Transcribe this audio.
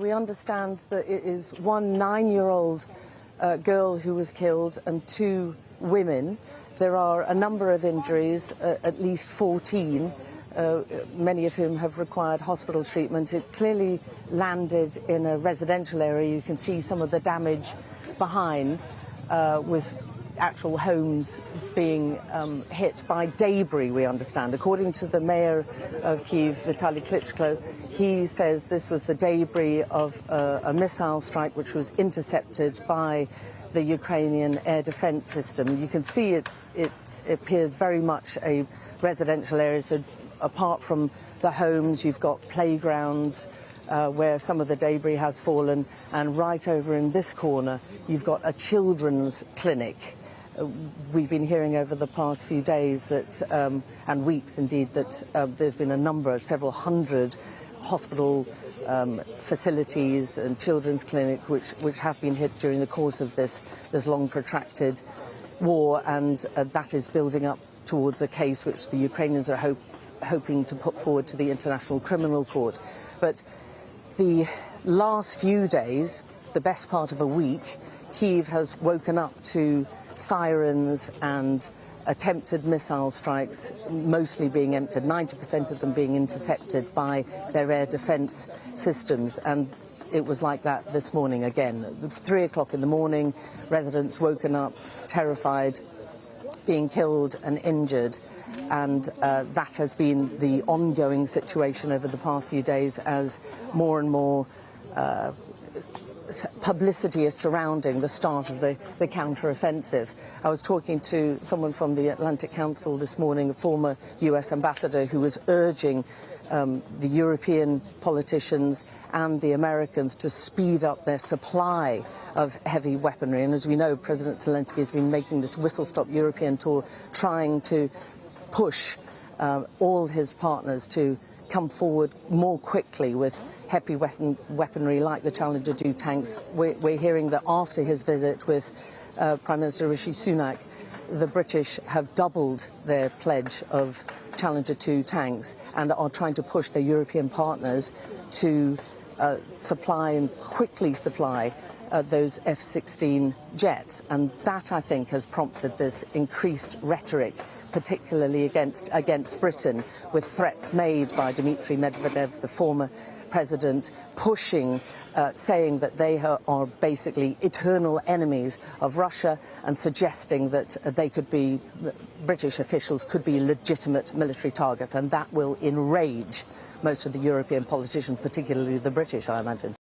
We understand that it is one 9-year-old girl who was killed and 2 women. There are a number of injuries, at least 14, many of whom have required hospital treatment. It clearly landed in a residential area. You can see some of the damage behind, with actual homes being hit by debris, we understand. According to the mayor of Kyiv, Vitaly Klitschko, he says this was the debris of a missile strike which was intercepted by the Ukrainian air defense system. You can see it appears very much a residential area, so apart from the homes, you've got playgrounds where some of the debris has fallen, and right over in this corner, you've got a children's clinic. We've been hearing over the past few days that, and weeks indeed, that there's been a number, several hundred hospital facilities and children's clinic which have been hit during the course of this long protracted war, and that is building up towards a case which the Ukrainians are hoping to put forward to the International Criminal Court. But the last few days, the best part of a week, Kyiv has woken up to sirens and attempted missile strikes, mostly being emptied, 90% of them being intercepted by their air defense systems. And it was like that this morning again. At 3 o'clock in the morning, residents woken up, terrified, being killed and injured. And that has been the ongoing situation over the past few days as more and more publicity is surrounding the start of the counter-offensive. I was talking to someone from the Atlantic Council this morning, a former US ambassador, who was urging the European politicians and the Americans to speed up their supply of heavy weaponry. And as we know, President Zelensky has been making this whistle-stop European tour, trying to push all his partners to come forward more quickly with heavy weaponry like the Challenger 2 tanks. We're hearing that after his visit with Prime Minister Rishi Sunak, the British have doubled their pledge of Challenger 2 tanks and are trying to push their European partners to supply and quickly supply those F-16 jets. And that, I think, has prompted this increased rhetoric, particularly against Britain, with threats made by Dmitry Medvedev, the former president, pushing, saying that they are basically eternal enemies of Russia, and suggesting that British officials could be legitimate military targets, and that will enrage most of the European politicians, particularly the British, I imagine.